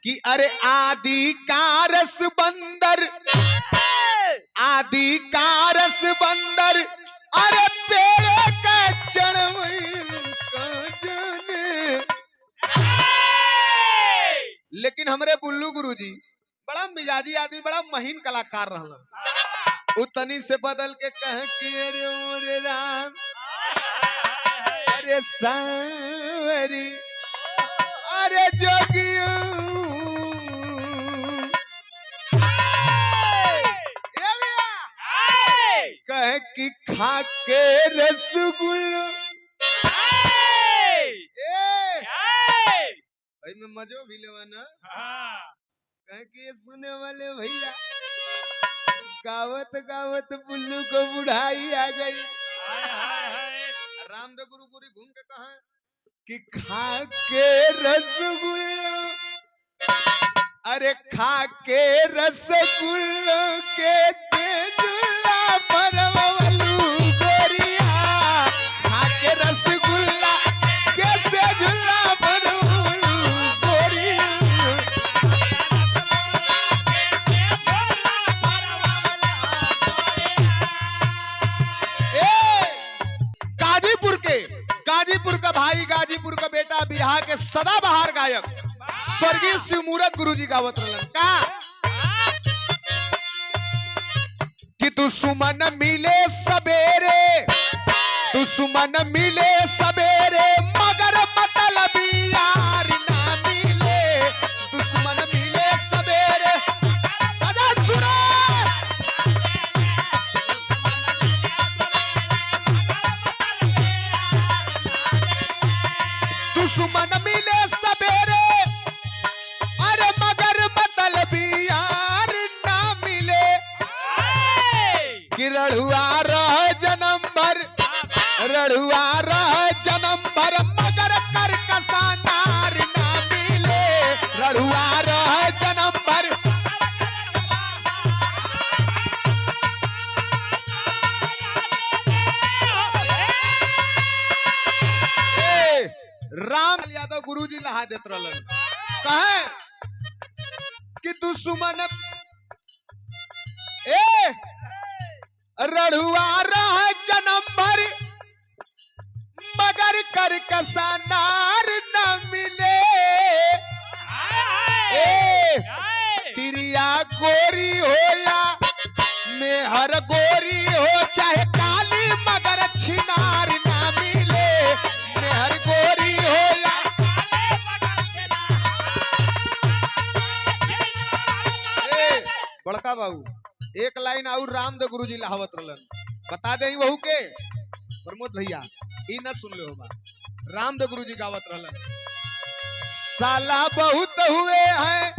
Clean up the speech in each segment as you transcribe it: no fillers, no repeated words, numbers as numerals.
कि अरे आदि का रस बंदर, आदि का रस बंदर, अरे पेड़ का चढ़वई का जाने। लेकिन हमरे बुल्लू गुरुजी बड़ा मिजाजी आदमी, बड़ा महीन कलाकार रहलन। उतनी से बदल के कह कि अरे ओरे राम, अरे सांवरी, अरे जोगियो, कह कि खा के रसगुल्ला भाई में मजो भी लेवा ना। कह कि ये सुने वाले भैया गावत गावत बुल्लू को बुढ़ाई आ गई। रामदेव गुरु गुरु घूम के कहा कि खा के रसगुल्ला, अरे खा के रसगुल्ला के तेजुल्ला परवलू गोरिया, खा के रसगुल्ला के तेजुल्ला परवलू गोरिया। गाजीपुर का भाई, गाजीपुर का बेटा, बिहार के सदाबहार गायक स्वर्गीय शिवमूरत गुरुजी गावत रहलन का कि दुश्मन मिले सवेरे, दुश्मन मिले सवेरे, मगर मतलबी यार ना मिले। दुश्मन मिले सवेरे, अरे सुनो, दुश्मन मिले सवेरे, अरे मगर मतलबी यार ना मिले। कि रढ़ुआ रह जन्म भर, रढ़ुआ रह जन्म भर, मगर कर कसा नार ना मिले। रढ़ुआ रह जन्म भर, राम यादव गुरुजी लहा देत रहलन कहे कि दुश्मन रढ़ुआ रह जन्म भर, मगर कर कसा नार न मिले। तिरिया गोरी हो या मेहर गोरी हो, चाहे काली मगर छिनार ना मिले। मेहर गोरी हो या बड़का बाबू एक लाइन और रामदेव गुरुजी लहावत रहलन, बता दे वहू के प्रमोद भैया ई न सुन ले होगा। रामदेव गुरुजी गावत रहलन, साला बहुत हुए हैं,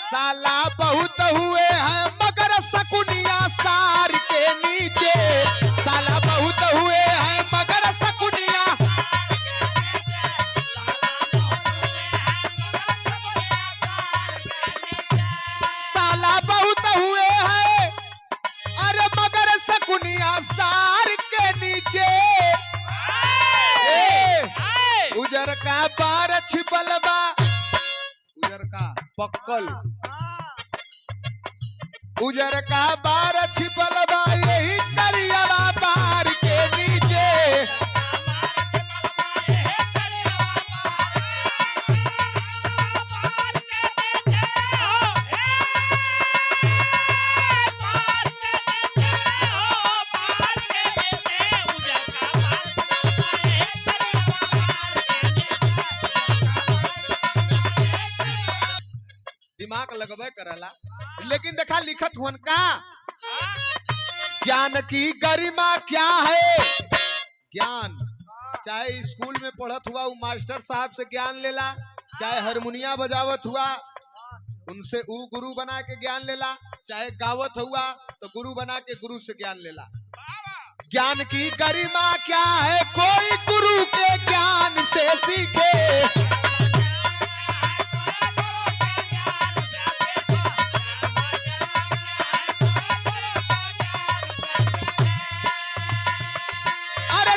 साला बहुत हुए हैं, मगर सकुनिया सार के नीचे। साला बहुत हुए हैं, मगर सकुनिया, साला बहुत हुए हैं, अरे मगर सकुनिया सार के नीचे। उजर का बार छिपल बा, उजर का पक्कल, उजर का बार छिपल बा, यही करियवा बार के नीचे। दिमाग लगवे करला, लेकिन देखा लिखत हुन का ज्ञान की गरिमा क्या है। ज्ञान चाहे स्कूल में पढ़त हुआ वो मास्टर साहब से ज्ञान लेला, चाहे हारमोनिया बजावत हुआ उनसे ऊ गुरु बना के ज्ञान लेला, चाहे गावत हुआ तो गुरु बना के गुरु से ज्ञान लेला। ज्ञान की गरिमा क्या है, कोई गुरु के ज्ञान से सीखे।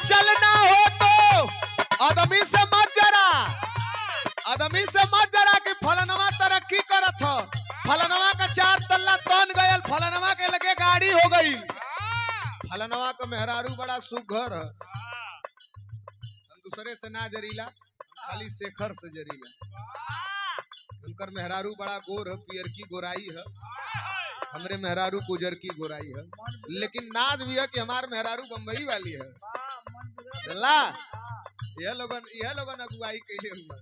जलना हो तो आदमी से मत जरा, आदमी से मत जरा कि फलनवा तरह तरक्की करत ह, फलनवा का 4 तल्ला तन गयल, फलनवा के लगे गाड़ी हो गई, फलनवा का मेहरारू बड़ा सुघर है, हम दूसरे से ना जरीला, खाली शेखर से जरीला, उनकर मेहरारू बड़ा गोर है, पियर की गोराई है, हमरे मेहरारू गुजर की गोराई है, लेकिन नाज भी है कि हमार मेहरारू बम्बई वाली है। चला यह लोगन अगुवाई कैले हुआ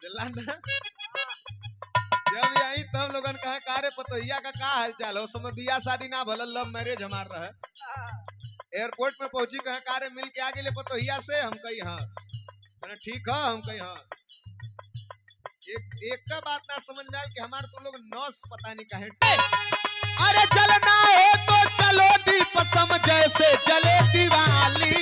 चला ना, जब आई तब लोगन कहे कारे पतोहिया का हाल चाल हो, समय बियाह शादी ना भल, लव मैरिज हमार रहे, एयरपोर्ट में पहुंची कहे कारे मिल के आ गए पतोहिया से, हम कही हाँ, ठीक है, हम कही हाँ, एक का बात ना समझ में आए कि हमारे तो लोग नौस पता नहीं कहे। अरे चलना हो तो चलो दीप सम जैसे जले दिवाली,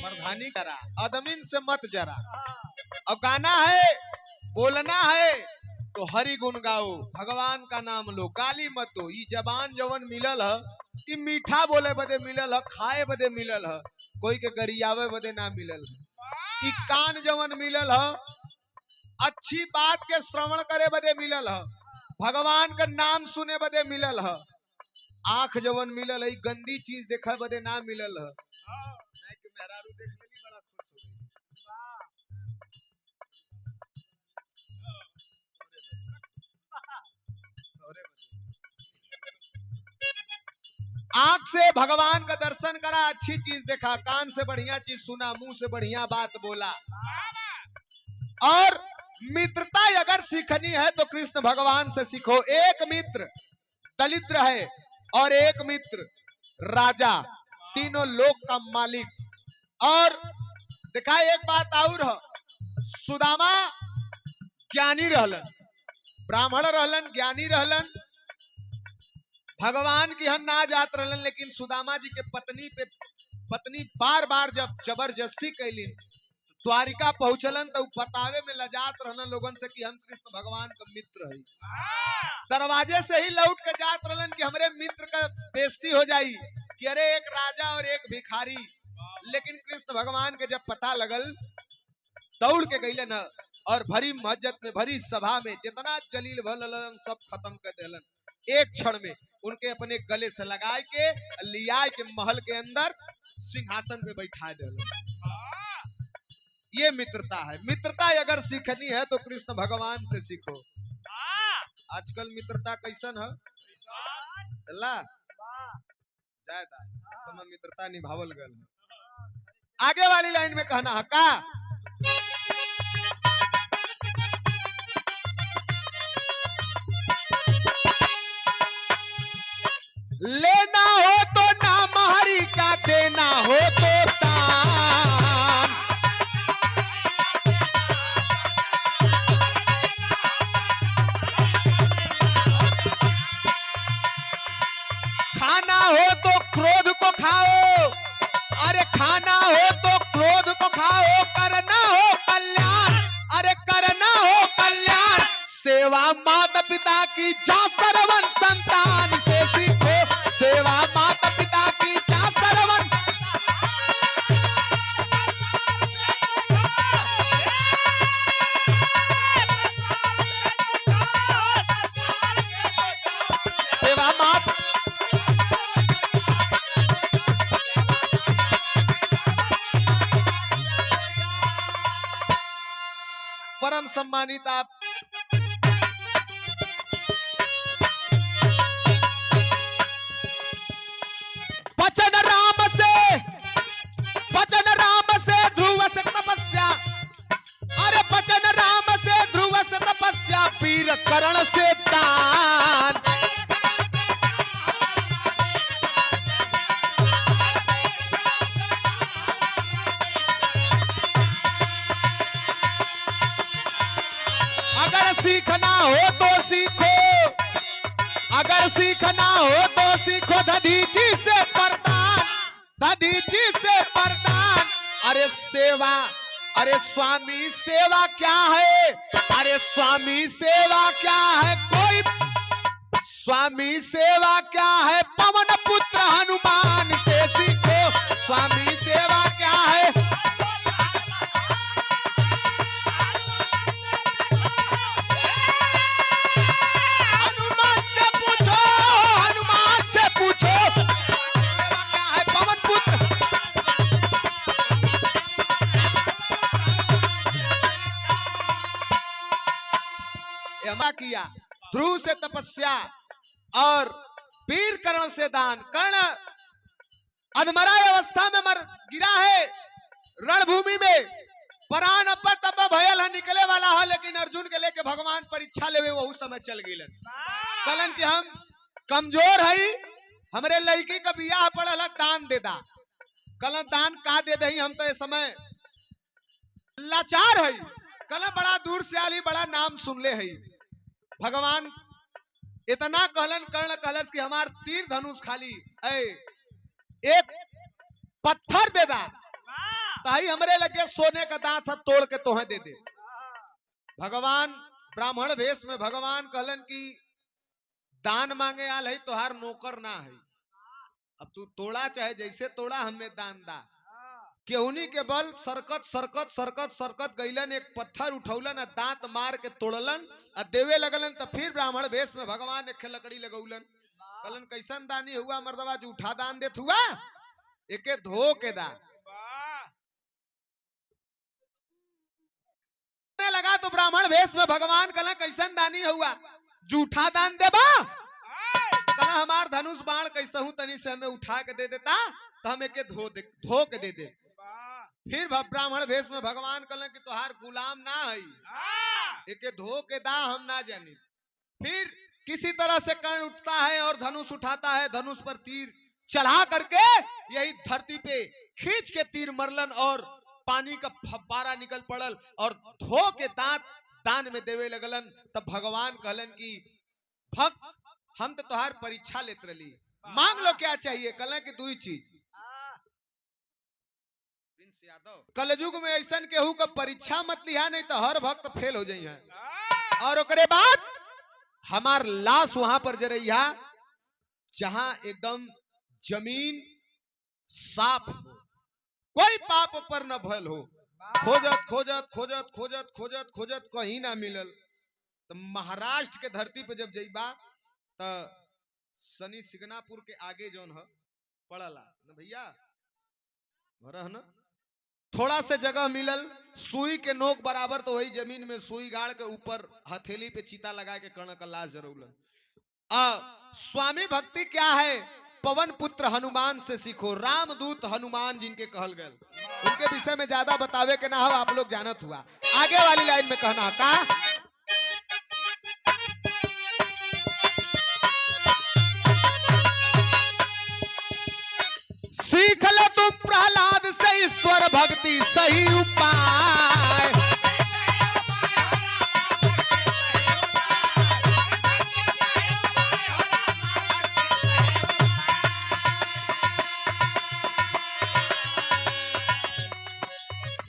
प्रधानी करा, आदमीन से मत जरा, और गाना है, बोलना है तो हरि गुण गाओ, भगवान का नाम लो, गाली मत दो। ई जबान जवन मिलल है कि मीठा बोले बदे मिलल है, खाए बदे मिलल है, कोई के गरियावे बदे ना मिलल है। ई कान जवन मिलल है अच्छी बात के श्रवण करे बदे मिलल है, भगवान का नाम सुने बदे मिलल है। आंख जवन मिलल है गंदी चीज देखे बदे ना मिलल है। मेहरारू देख लेली बड़ा खुश हो गई। आंख से भगवान का दर्शन करा, अच्छी चीज देखा, कान से बढ़िया चीज सुना, मुंह से बढ़िया बात बोला। और मित्रता अगर सीखनी है तो कृष्ण भगवान से सीखो। एक मित्र दलिद्र है और एक मित्र राजा, तीनों लोक का मालिक। और देखा एक बात और है, सुदामा ज्ञानी रहलन, ब्राह्मण रहलन, ज्ञानी रहलन, भगवान की हन ना जात रहलन, लेकिन सुदामा जी के पत्नी बार बार जब जबरदस्ती कैली द्वारिका पहुंचलन तो बतावे में लजात रहलन लोगन से कि हम कृष्ण भगवान का मित्र है। दरवाजे से ही लौट के जात रहलन कि हमरे मित्र का बेइज्जती हो जाई कि अरे एक राजा और एक भिखारी। लेकिन कृष्ण भगवान के जब पता लगल दौड़ के गईलन न, और भरी मस्जिद में भरी सभा में जितना जलील भलन सब खत्म कर देलन। एक क्षण में उनके अपने गले से लगा के लिया के महल के अंदर सिंहासन पे बैठा देलन। ये मित्रता है। मित्रता अगर सीखनी है तो कृष्ण भगवान से सीखो। आजकल मित्रता कैसन है, समय मित्रता निभावल गल। आगे वाली लाइन में कहना है का, लेना हो तो नाम हरि का, देना हो तो दान, खाना हो तो क्रोध को खाओ, अरे खाना हो तो क्रोध को खाओ, करना हो कल्याण, अरे करना हो कल्याण, सेवा माता पिता की जा सरवन संतान से सीखो, सेवा माता पिता की जा सरवन। सेवा माता परम सम्मानित आप वचन राम से ध्रुव से तपस्या, अरे वचन राम से ध्रुव से तपस्या, वीर करण से दान, अगर सीखना हो तो सीखो, अगर सीखना हो तो सीखो, दधीची से प्रदान, दधीची से प्रदान। अरे सेवा, अरे स्वामी सेवा क्या है, अरे स्वामी सेवा क्या है, कोई स्वामी सेवा क्या है पवन पुत्र हनुमान से सीखो, स्वामी सेवा क्या है। हनुमान से पूछो, हनुमान से पूछो सेवा क्या है पवन पुत्र। यमा किया ध्रुव से तपस्या और वीर कर्ण से दान। कर्ण अधमरा अवस्था में मर गिरा है रणभूमि में, प्राण अब्बा तब्बा भयल है, निकले वाला है, लेकिन अर्जुन के लेके भगवान परीक्षा लेवे वही समय चल गइलन। कहलन कि हम कमजोर हई, हमरे लड़की का बियाह पड़ल है, दान दे दा। कहलन दान का दे दही, हम तो इस समय लाचार हई। कहलन बड़ा दूर से आली, बड़ा नाम सुनले हई। भगवान इतना कहलन, कर्ण कहलस कि हमार तीर धनुष खाली एक पत्थर दे दा, ताही हमरे लगे सोने का दांत है, तोड़ के तोहे दे दे। भगवान ब्राह्मण वेश में भगवान कहलन कि दान मांगे आल है, तोहार नौकर ना है, अब तू तोड़ा चाहे जैसे तोड़ा, हमें दान दा। केहुनी के बल सरकत सरकत सरकत सरकत गईलन, एक पत्थर उठौलन, दांत मार के तोड़लन और देवे लगलन। तो फिर ब्राह्मण वेश में भगवान एक लकड़ी लगौलन। कहलन कैसन दानी हुआ मर्दवा, जूठा दान देत हुआ, एके धो के दा। लगा तो ब्राह्मण वेश में भगवान कहलन कैसन दानी हुआ, जूठा दान देबा। कहला हमार धनुष बाण कैसहू तनी से हमें उठा के दे देता तो हम एके धो के दे दे। फिर ब्राह्मण वेश में भगवान कहलन कि तोहार गुलाम ना है, एके धो के दा, हम ना जानी। फिर किसी तरह से कर्ण उठता है और धनुष उठाता है, धनुष पर तीर चढ़ा करके यही धरती पे खींच के तीर मरलन और पानी का फव्वारा निकल पड़ल और धो के दांत दान में देवे लगलन। तब भगवान कहलन कि भक्त हम तो तोहार परीक्षा लेत रही, मांग लो क्या चाहिए। कहलन कि दू ही चीज। कलयुग में ऐसा केहू का परीक्षा मत लिया, नहीं तो हर भक्त फेल हो जाई है। और ओकरे बाद हमार लाश वहां पर जरिया जहां एकदम जमीन साफ हो, कोई पाप पर न भल हो। खोजत खोजत खोजत खोजत खोजत खोजत कहीं ना मिलल। तो महाराष्ट्र के धरती पे जब जइबा तो शनि सिग्नापुर के आगे जौन है पड़ला न भैया, न थोड़ा से जगह मिलल, सुई के नोक बराबर, तो वही जमीन में सुई गाड़ के ऊपर हथेली पे चीता लगा के कर्ण का लाश जरूलन। स्वामी भक्ति क्या है, पवन पुत्र हनुमान से सीखो। रामदूत हनुमान जिनके कहल गए, उनके विषय में ज्यादा बतावे के ना हो, आप लोग जानत हुआ। आगे वाली लाइन में कहना का, सीख लो तुम प्रहलाद से ईश्वर भक्ति सही उपाय।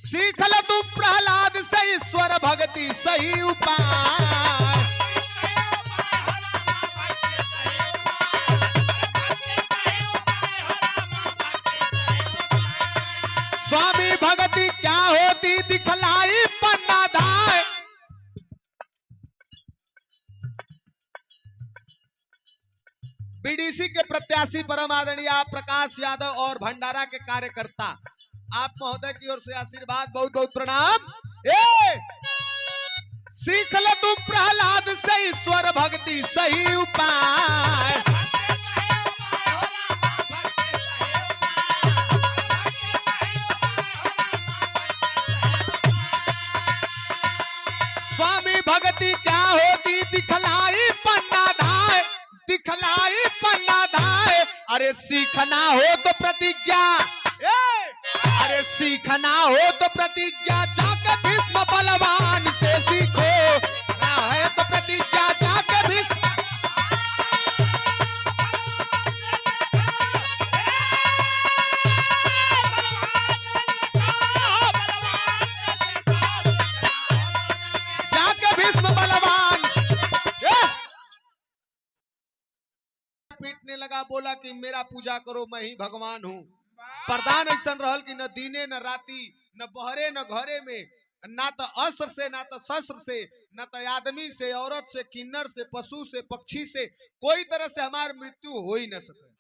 सीख लो तुम प्रहलाद से ईश्वर भक्ति सही उपाय। स्वामी भक्ति क्या होती दिखलाई पन्ना धाय। बीडीसी के प्रत्याशी परम आदरणीय प्रकाश यादव और भंडारा के कार्यकर्ता, आप महोदय की ओर से आशीर्वाद, बहुत बहुत प्रणाम। सीख लो तुम प्रहलाद से ईश्वर भक्ति सही उपाय। स्वामी भक्ति क्या होती दिखलाई पन्ना धाय, दिखलाई पन्ना धाय। अरे सीखना हो तो प्रतिज्ञा, अरे सीखना हो तो प्रतिज्ञा जाके भीष्म बलवान से सीखो। ना है तो प्रतिज्ञा जाके भीष्म पीटने लगा, बोला कि मेरा पूजा करो, मैं ही भगवान हूँ। प्रधान ऐसा रहल कि न दीने न राती, न बहरे न घरे में, ना तो अस्त्र से, ना तो शस्त्र से, न तो आदमी से, औरत से, किन्नर से, पशु से, पक्षी से, कोई तरह से हमारी मृत्यु हो ही न सके।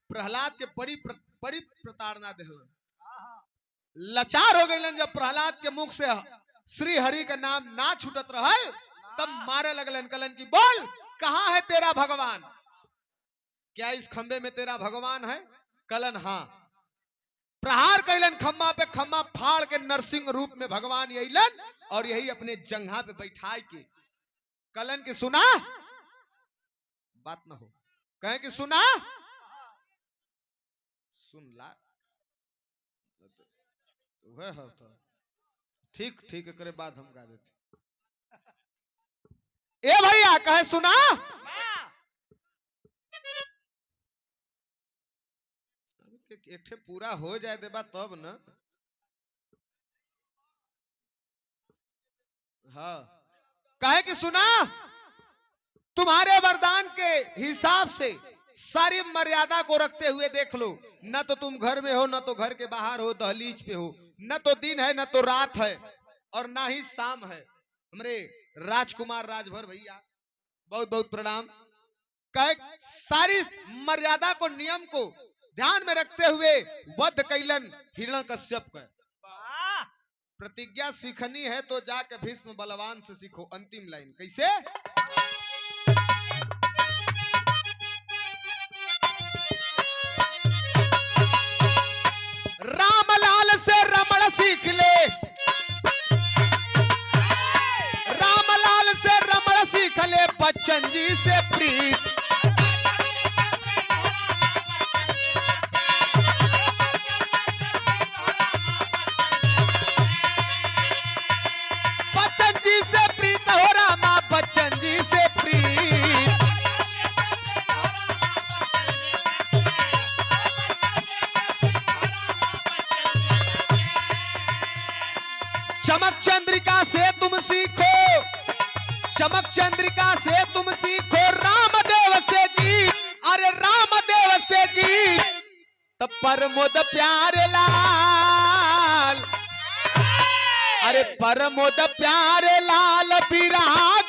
प्रहलाद के बड़ी प्रताड़ना दे, लाचार हो गए। जब प्रहलाद के मुख से श्री हरि का नाम ना छूटत रहल, तब मारे लगलन, कलन की बोल कहां है तेरा भगवान? क्या इस खंबे में तेरा भगवान है? कलन हाँ। प्रहार कैलन खम्मा पे, खम्मा फाड़ के नरसिंह रूप में भगवान अइलन और यही अपने जंघा पे बैठाए के कलन की सुना, बात ना हो, कहे कि सुना, सुन ला, वह है तो ठीक ठीक करे बाद हम गा देते। ए भैया कहे सुना, एक ठे पूरा हो जाए देबा तब न। हाँ कहे कि सुना, तुम्हारे वरदान के हिसाब से सारी मर्यादा को रखते हुए देख लो, न तो तुम घर में हो, न तो घर के बाहर हो, दहलीज पे हो, न तो दिन है, न तो रात है, और ना ही शाम है। हमारे राजकुमार राजभर भैया बहुत बहुत प्रणाम। कहे सारी मर्यादा को, नियम को ध्यान में रखते हुए वध कैलन हिरण्यकश्यप का। प्रतिज्ञा सीखनी है तो जाके भीष्म बलवान से सीखो। अंतिम लाइन कैसे? रामलाल से रमण सीख ले, रामलाल से रमण सीख ले, बच्चन जी से प्रीत। बच्चन जी से प्रीत हो रामा, बच्चन जी से प्रीत। चमक चंद्रिका से तुम सीखो, चमक चंद्रिका से तुम सीखो, रामदेव से गीत, अरे रामदेव से गीत। तब परमोद प्यारे लाल, अरे परमोद प्यारे लाल बिरहा